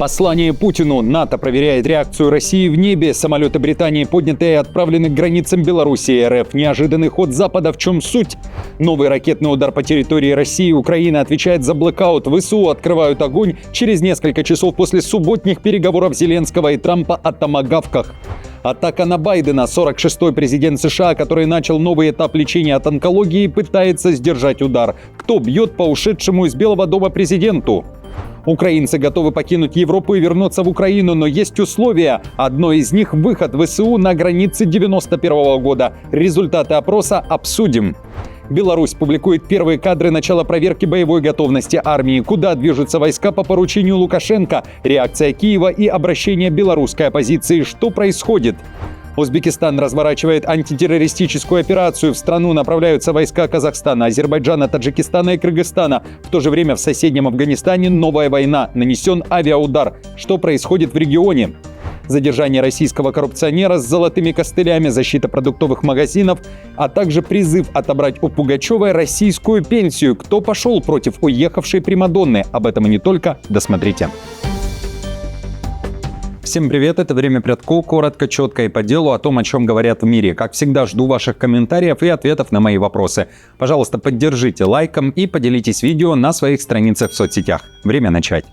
Послание Путину. НАТО проверяет реакцию России в небе. Самолеты Британии подняты и отправлены к границам Беларуси и РФ. Неожиданный ход Запада. В чем суть? Новый ракетный удар по территории России. Украина отвечает за блэкаут. ВСУ открывают огонь через несколько часов после субботних переговоров Зеленского и Трампа о томагавках. Атака на Байдена. 46-й президент США, который начал новый этап лечения от онкологии, пытается сдержать удар. Кто бьет по ушедшему из Белого дома президенту? Украинцы готовы покинуть Европу и вернуться в Украину, но есть условия. Одно из них – выход ВСУ на границе 1991 года. Результаты опроса обсудим. Беларусь публикует первые кадры начала проверки боевой готовности армии. Куда движутся войска по поручению Лукашенко? Реакция Киева и обращение белорусской оппозиции. Что происходит? Узбекистан разворачивает антитеррористическую операцию. В страну направляются войска Казахстана, Азербайджана, Таджикистана и Кыргызстана. В то же время в соседнем Афганистане новая война. Нанесен авиаудар. Что происходит в регионе? Задержание российского коррупционера с золотыми костылями, защита продуктовых магазинов, а также призыв отобрать у Пугачевой российскую пенсию. Кто пошел против уехавшей примадонны? Об этом и не только. Досмотрите. Всем привет, это «Время Прядко», коротко, четко и по делу о том, о чем говорят в мире. Как всегда, жду ваших комментариев и ответов на мои вопросы. Пожалуйста, поддержите лайком и поделитесь видео на своих страницах в соцсетях. Время начать.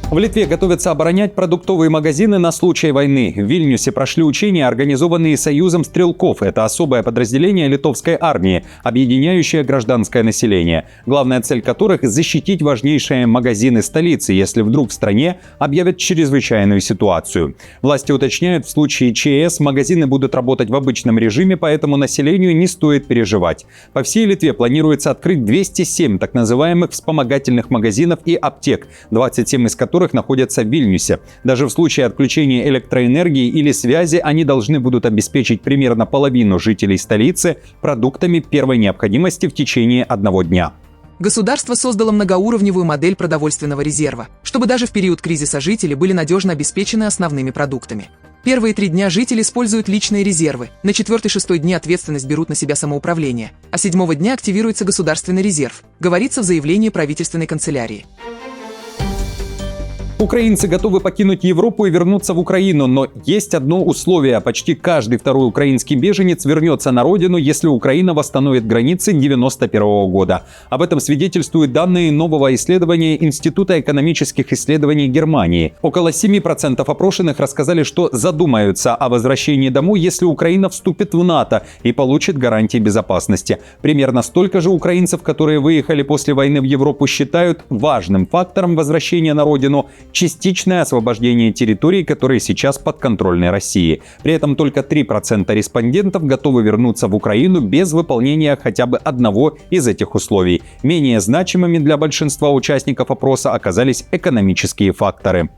В Литве готовятся оборонять продуктовые магазины на случай войны. В Вильнюсе прошли учения, организованные Союзом стрелков. Это особое подразделение литовской армии, объединяющее гражданское население, главная цель которых – защитить важнейшие магазины столицы, если вдруг в стране объявят чрезвычайную ситуацию. Власти уточняют, в случае ЧС магазины будут работать в обычном режиме, поэтому населению не стоит переживать. По всей Литве планируется открыть 207 так называемых вспомогательных магазинов и аптек, 27 из которых находятся в Вильнюсе. Даже в случае отключения электроэнергии или связи они должны будут обеспечить примерно половину жителей столицы продуктами первой необходимости в течение одного дня. Государство создало многоуровневую модель продовольственного резерва, чтобы даже в период кризиса жители были надежно обеспечены основными продуктами. Первые 3 дня жители используют личные резервы, на 4-6 дни ответственность берут на себя самоуправление, а 7-го дня активируется государственный резерв, говорится в заявлении правительственной канцелярии. Украинцы готовы покинуть Европу и вернуться в Украину, но есть одно условие. Почти каждый второй украинский беженец вернется на родину, если Украина восстановит границы 1991 года. Об этом свидетельствуют данные нового исследования Института экономических исследований Германии. Около 7% опрошенных рассказали, что задумаются о возвращении домой, если Украина вступит в НАТО и получит гарантии безопасности. Примерно столько же украинцев, которые выехали после войны в Европу, считают важным фактором возвращения на родину частичное освобождение территорий, которые сейчас подконтрольны России. При этом только 3% респондентов готовы вернуться в Украину без выполнения хотя бы одного из этих условий. Менее значимыми для большинства участников опроса оказались экономические факторы.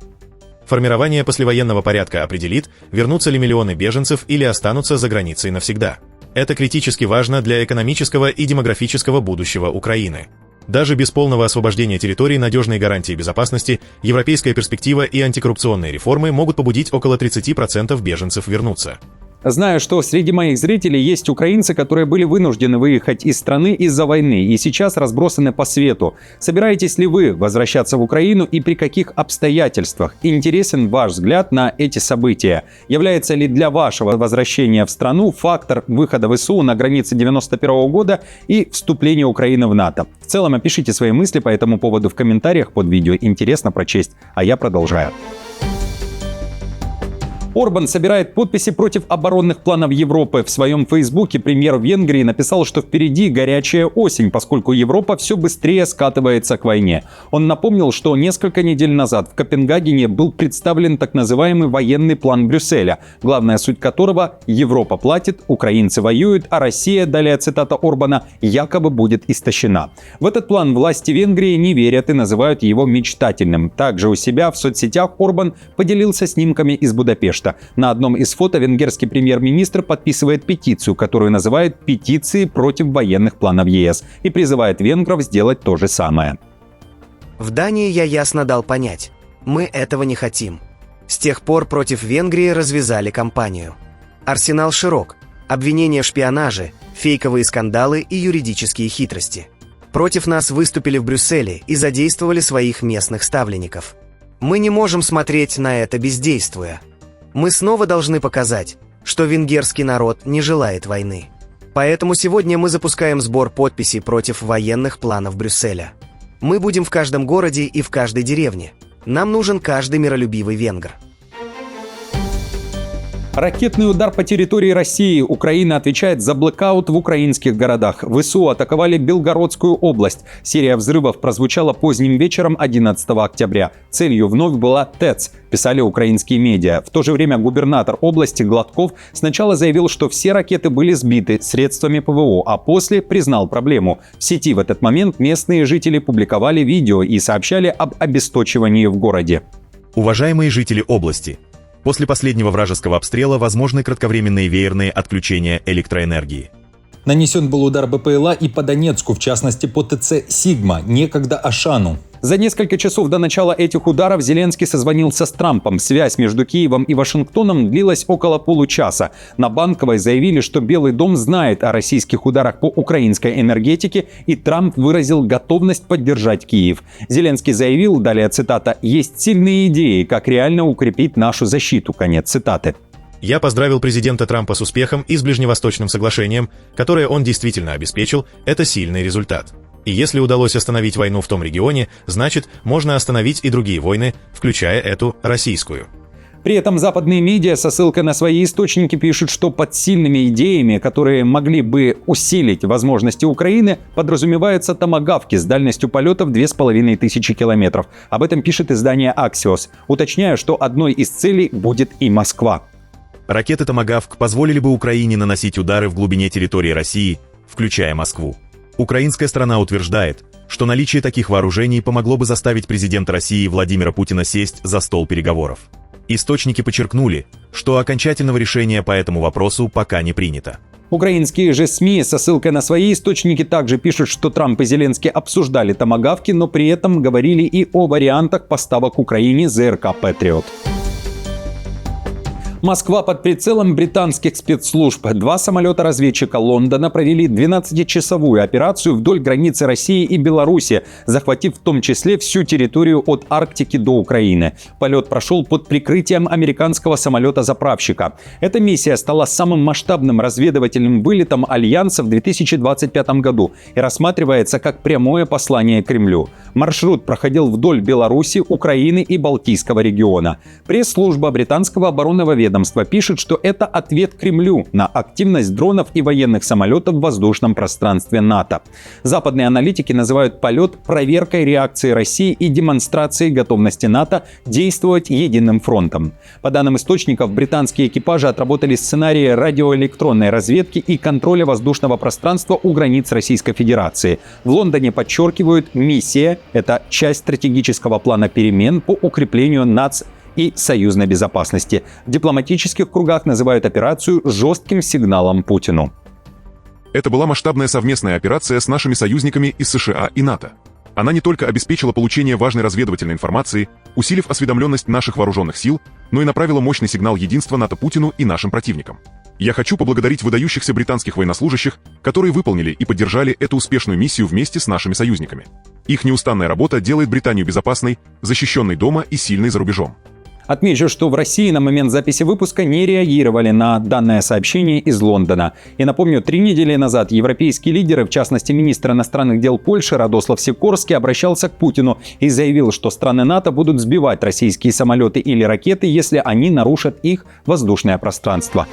Формирование послевоенного порядка определит, вернутся ли миллионы беженцев или останутся за границей навсегда. Это критически важно для экономического и демографического будущего Украины. Даже без полного освобождения территорий, надежной гарантии безопасности, европейская перспектива и антикоррупционные реформы могут побудить около 30% беженцев вернуться. Знаю, что среди моих зрителей есть украинцы, которые были вынуждены выехать из страны из-за войны и сейчас разбросаны по свету. Собираетесь ли вы возвращаться в Украину и при каких обстоятельствах? Интересен ваш взгляд на эти события. Является ли для вашего возвращения в страну фактор выхода ВСУ на границе 1991 года и вступления Украины в НАТО? В целом, опишите свои мысли по этому поводу в комментариях под видео. Интересно прочесть. А я продолжаю. Орбан собирает подписи против оборонных планов Европы. В своем фейсбуке премьер Венгрии написал, что впереди горячая осень, поскольку Европа все быстрее скатывается к войне. Он напомнил, что несколько недель назад в Копенгагене был представлен так называемый военный план Брюсселя, главная суть которого – Европа платит, украинцы воюют, а Россия, далее цитата Орбана, якобы будет истощена. В этот план власти Венгрии не верят и называют его мечтательным. Также у себя в соцсетях Орбан поделился снимками из Будапешта. На одном из фото венгерский премьер-министр подписывает петицию, которую называют «петицией против военных планов ЕС» и призывает венгров сделать то же самое. В Дании я ясно дал понять, мы этого не хотим. С тех пор против Венгрии развязали кампанию. Арсенал широк. Обвинения в шпионаже, фейковые скандалы и юридические хитрости. Против нас выступили в Брюсселе и задействовали своих местных ставленников. Мы не можем смотреть на это бездействуя. Мы снова должны показать, что венгерский народ не желает войны. Поэтому сегодня мы запускаем сбор подписей против военных планов Брюсселя. Мы будем в каждом городе и в каждой деревне. Нам нужен каждый миролюбивый венгр. Ракетный удар по территории России. Украина отвечает за блэкаут в украинских городах. ВСУ атаковали Белгородскую область. Серия взрывов прозвучала поздним вечером 11 октября. Целью вновь была ТЭЦ, писали украинские медиа. В то же время губернатор области Гладков сначала заявил, что все ракеты были сбиты средствами ПВО, а после признал проблему. В сети в этот момент местные жители публиковали видео и сообщали об обесточивании в городе. Уважаемые жители области, после последнего вражеского обстрела возможны кратковременные веерные отключения электроэнергии. Нанесен был удар БПЛА и по Донецку, в частности по ТЦ «Сигма», некогда Ашану. За несколько часов до начала этих ударов Зеленский созвонился с Трампом. Связь между Киевом и Вашингтоном длилась около получаса. На Банковой заявили, что Белый дом знает о российских ударах по украинской энергетике, и Трамп выразил готовность поддержать Киев. Зеленский заявил, далее цитата, «Есть сильные идеи, как реально укрепить нашу защиту». Конец цитаты. Я поздравил президента Трампа с успехом и с Ближневосточным соглашением, которое он действительно обеспечил, это сильный результат. И если удалось остановить войну в том регионе, значит, можно остановить и другие войны, включая эту российскую. При этом западные медиа со ссылкой на свои источники пишут, что под сильными идеями, которые могли бы усилить возможности Украины, подразумеваются томагавки с дальностью полетов 2500 километров. Об этом пишет издание Axios, уточняя, что одной из целей будет и Москва. Ракеты «Томагавк» позволили бы Украине наносить удары в глубине территории России, включая Москву. Украинская сторона утверждает, что наличие таких вооружений помогло бы заставить президента России Владимира Путина сесть за стол переговоров. Источники подчеркнули, что окончательного решения по этому вопросу пока не принято. Украинские же СМИ со ссылкой на свои источники также пишут, что Трамп и Зеленский обсуждали томагавки, но при этом говорили и о вариантах поставок Украине ЗРК «Патриот». Москва под прицелом британских спецслужб. 2 самолета-разведчика Лондона провели 12-часовую операцию вдоль границы России и Беларуси, захватив в том числе всю территорию от Арктики до Украины. Полет прошел под прикрытием американского самолета-заправщика. Эта миссия стала самым масштабным разведывательным вылетом Альянса в 2025 году и рассматривается как прямое послание Кремлю. Маршрут проходил вдоль Беларуси, Украины и Балтийского региона. Пресс-служба британского оборонного ведомства пишет, что это ответ Кремлю на активность дронов и военных самолетов в воздушном пространстве НАТО. Западные аналитики называют полет проверкой реакции России и демонстрацией готовности НАТО действовать единым фронтом. По данным источников, британские экипажи отработали сценарии радиоэлектронной разведки и контроля воздушного пространства у границ Российской Федерации. В Лондоне подчеркивают, миссия – это часть стратегического плана перемен по укреплению и союзной безопасности. В дипломатических кругах называют операцию жестким сигналом Путину. Это была масштабная совместная операция с нашими союзниками из США и НАТО. Она не только обеспечила получение важной разведывательной информации, усилив осведомленность наших вооруженных сил, но и направила мощный сигнал единства НАТО Путину и нашим противникам. Я хочу поблагодарить выдающихся британских военнослужащих, которые выполнили и поддержали эту успешную миссию вместе с нашими союзниками. Их неустанная работа делает Британию безопасной, защищенной дома и сильной за рубежом. Отмечу, что в России на момент записи выпуска не реагировали на данное сообщение из Лондона. И напомню, 3 недели назад европейские лидеры, в частности министр иностранных дел Польши Радослав Сикорский, обращался к Путину и заявил, что страны НАТО будут сбивать российские самолеты или ракеты, если они нарушат их воздушное пространство.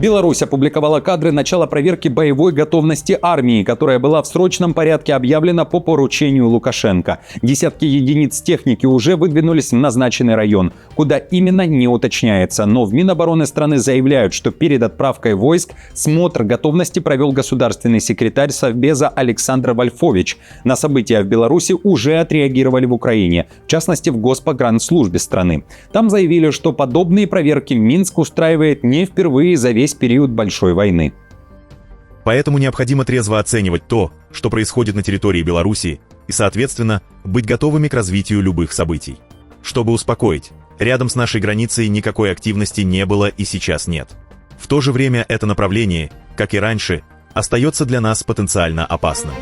Беларусь опубликовала кадры начала проверки боевой готовности армии, которая была в срочном порядке объявлена по поручению Лукашенко. Десятки единиц техники уже выдвинулись в назначенный район. Куда именно, не уточняется. Но в Минобороны страны заявляют, что перед отправкой войск смотр готовности провел государственный секретарь Совбеза Александр Вольфович. На события в Беларуси уже отреагировали в Украине, в частности в Госпогранслужбе страны. Там заявили, что подобные проверки Минск устраивает не впервые за весь период большой войны. Поэтому необходимо трезво оценивать то, что происходит на территории Беларуси, и, соответственно, быть готовыми к развитию любых событий. Чтобы успокоить, рядом с нашей границей никакой активности не было и сейчас нет. В то же время это направление, как и раньше, остается для нас потенциально опасным.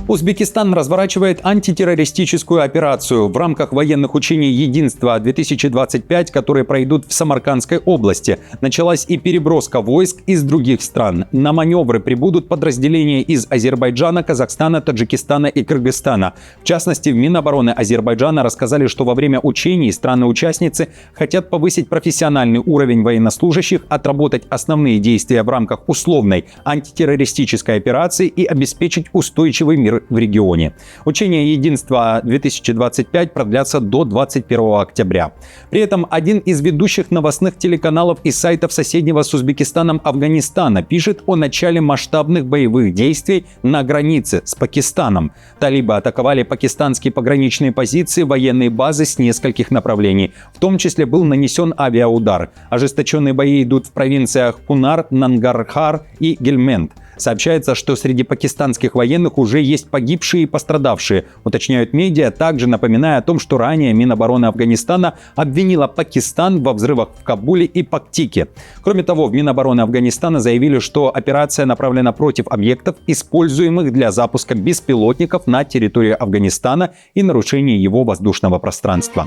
Узбекистан разворачивает антитеррористическую операцию в рамках военных учений «Единство-2025», которые пройдут в Самаркандской области. Началась и переброска войск из других стран. На маневры прибудут подразделения из Азербайджана, Казахстана, Таджикистана и Кыргызстана. В частности, в Минобороны Азербайджана рассказали, что во время учений страны-участницы хотят повысить профессиональный уровень военнослужащих, отработать основные действия в рамках условной антитеррористической операции и обеспечить устойчивый мир в регионе. Учения «Единство-2025» продлятся до 21 октября. При этом один из ведущих новостных телеканалов и сайтов соседнего с Узбекистаном Афганистана пишет о начале масштабных боевых действий на границе с Пакистаном. Талибы атаковали пакистанские пограничные позиции, военные базы с нескольких направлений. В том числе был нанесен авиаудар. Ожесточенные бои идут в провинциях Кунар, Нангархар и Гельманд. Сообщается, что среди пакистанских военных уже есть погибшие и пострадавшие, уточняют медиа, также напоминая о том, что ранее Минобороны Афганистана обвинила Пакистан во взрывах в Кабуле и Пактике. Кроме того, в Минобороны Афганистана заявили, что операция направлена против объектов, используемых для запуска беспилотников на территории Афганистана и нарушения его воздушного пространства.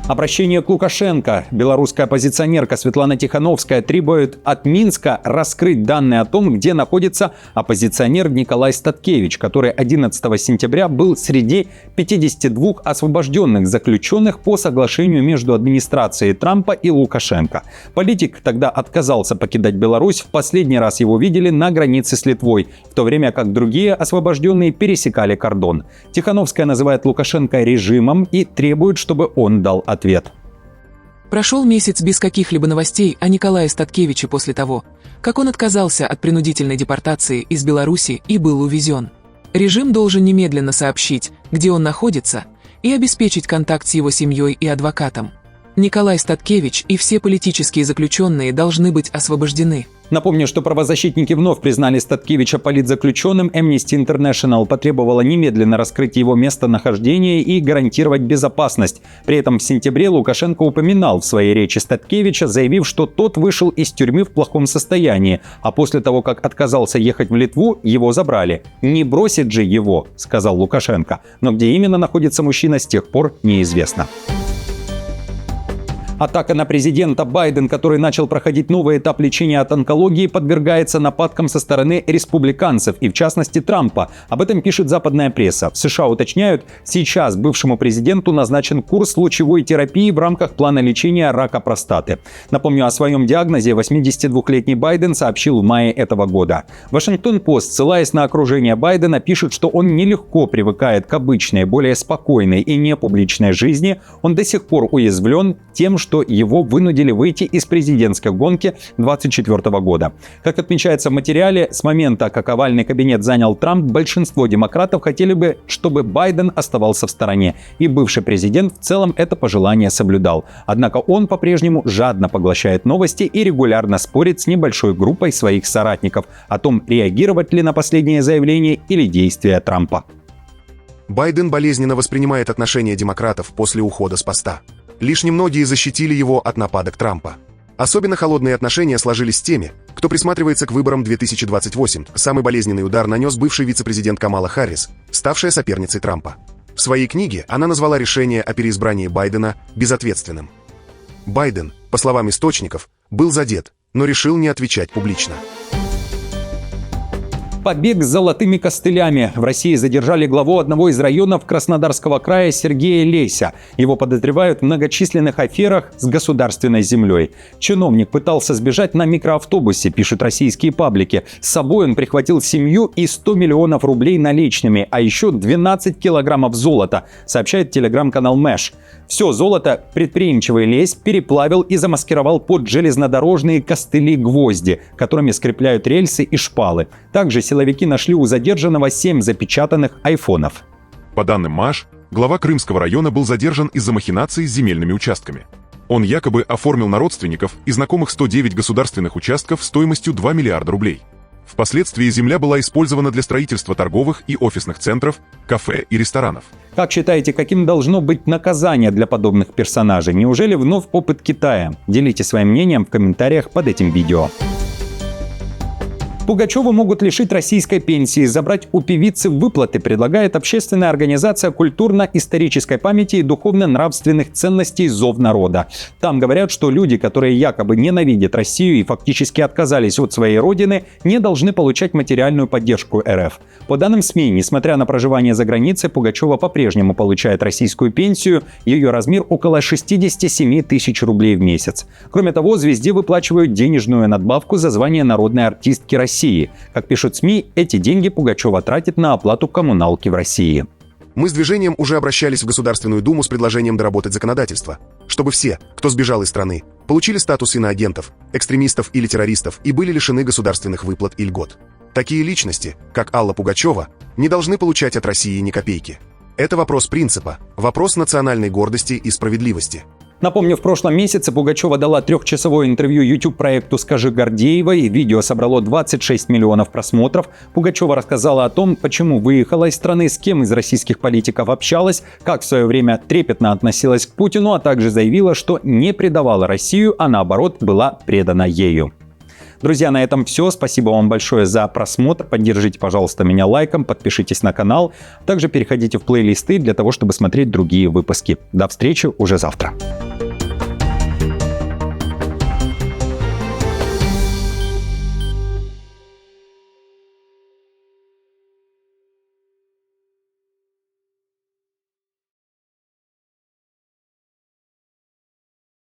Обращение к Лукашенко. Белорусская оппозиционерка Светлана Тихановская требует от Минска раскрыть данные о том, где находится оппозиционер Николай Статкевич, который 11 сентября был среди 52 освобожденных заключенных по соглашению между администрацией Трампа и Лукашенко. Политик тогда отказался покидать Беларусь. В последний раз его видели на границе с Литвой, в то время как другие освобожденные пересекали кордон. Тихановская называет Лукашенко режимом и требует, чтобы он дал ответ. Прошел месяц без каких-либо новостей о Николае Статкевиче после того, как он отказался от принудительной депортации из Беларуси и был увезен. Режим должен немедленно сообщить, где он находится, и обеспечить контакт с его семьей и адвокатом. Николай Статкевич и все политические заключенные должны быть освобождены. Напомню, что правозащитники вновь признали Статкевича политзаключенным. Amnesty International потребовала немедленно раскрыть его местонахождение и гарантировать безопасность. При этом в сентябре Лукашенко упоминал в своей речи Статкевича, заявив, что тот вышел из тюрьмы в плохом состоянии, а после того, как отказался ехать в Литву, его забрали. «Не бросит же его», — сказал Лукашенко. Но где именно находится мужчина, с тех пор неизвестно. Атака на президента. Байден, который начал проходить новый этап лечения от онкологии, подвергается нападкам со стороны республиканцев и, в частности, Трампа. Об этом пишет западная пресса. В США уточняют, сейчас бывшему президенту назначен курс лучевой терапии в рамках плана лечения рака простаты. Напомню, о своем диагнозе 82-летний Байден сообщил в мае этого года. Вашингтон-Пост, ссылаясь на окружение Байдена, пишет, что он нелегко привыкает к обычной, более спокойной и непубличной жизни. Он до сих пор уязвлен тем, что его вынудили выйти из президентской гонки 2024 года. Как отмечается в материале, с момента, как овальный кабинет занял Трамп, большинство демократов хотели бы, чтобы Байден оставался в стороне. И бывший президент в целом это пожелание соблюдал. Однако он по-прежнему жадно поглощает новости и регулярно спорит с небольшой группой своих соратников о том, реагировать ли на последнее заявление или действия Трампа. Байден болезненно воспринимает отношения демократов после ухода с поста. Лишь немногие защитили его от нападок Трампа. Особенно холодные отношения сложились с теми, кто присматривается к выборам 2028. Самый болезненный удар нанес бывший вице-президент Камала Харрис, ставшая соперницей Трампа. В своей книге она назвала решение о переизбрании Байдена безответственным. Байден, по словам источников, был задет, но решил не отвечать публично. Побег с золотыми костылями. В России задержали главу одного из районов Краснодарского края Сергея Леся. Его подозревают в многочисленных аферах с государственной землей. Чиновник пытался сбежать на микроавтобусе, пишут российские паблики. С собой он прихватил семью и 100 миллионов рублей наличными, а еще 12 килограммов золота, сообщает телеграм-канал Мэш. Все золото предприимчивый Лесь переплавил и замаскировал под железнодорожные костыли-гвозди, которыми скрепляют рельсы и шпалы. Также силовики нашли у задержанного 7 запечатанных айфонов. По данным МАШ, глава Крымского района был задержан из-за махинаций с земельными участками. Он якобы оформил на родственников и знакомых 109 государственных участков стоимостью 2 миллиарда рублей. Впоследствии земля была использована для строительства торговых и офисных центров, кафе и ресторанов. Как считаете, каким должно быть наказание для подобных персонажей? Неужели вновь опыт Китая? Делитесь своим мнением в комментариях под этим видео. Пугачеву могут лишить российской пенсии, забрать у певицы выплаты, предлагает общественная организация культурно-исторической памяти и духовно-нравственных ценностей «Зов народа». Там говорят, что люди, которые якобы ненавидят Россию и фактически отказались от своей родины, не должны получать материальную поддержку РФ. По данным СМИ, несмотря на проживание за границей, Пугачева по-прежнему получает российскую пенсию, ее размер около 67 тысяч рублей в месяц. Кроме того, звезде выплачивают денежную надбавку за звание народной артистки России. Как пишут СМИ, эти деньги Пугачева тратит на оплату коммуналки в России. Мы с движением уже обращались в Государственную Думу с предложением доработать законодательство, чтобы все, кто сбежал из страны, получили статус иноагентов, экстремистов или террористов и были лишены государственных выплат и льгот. Такие личности, как Алла Пугачева, не должны получать от России ни копейки. Это вопрос принципа, вопрос национальной гордости и справедливости. Напомню, в прошлом месяце Пугачева дала трехчасовое интервью YouTube-проекту «Скажи Гордеевой». Видео собрало 26 миллионов просмотров. Пугачева рассказала о том, почему выехала из страны, с кем из российских политиков общалась, как в свое время трепетно относилась к Путину, а также заявила, что не предавала Россию, а наоборот была предана ею. Друзья, на этом все. Спасибо вам большое за просмотр. Поддержите, пожалуйста, меня лайком, подпишитесь на канал. Также переходите в плейлисты для того, чтобы смотреть другие выпуски. До встречи уже завтра.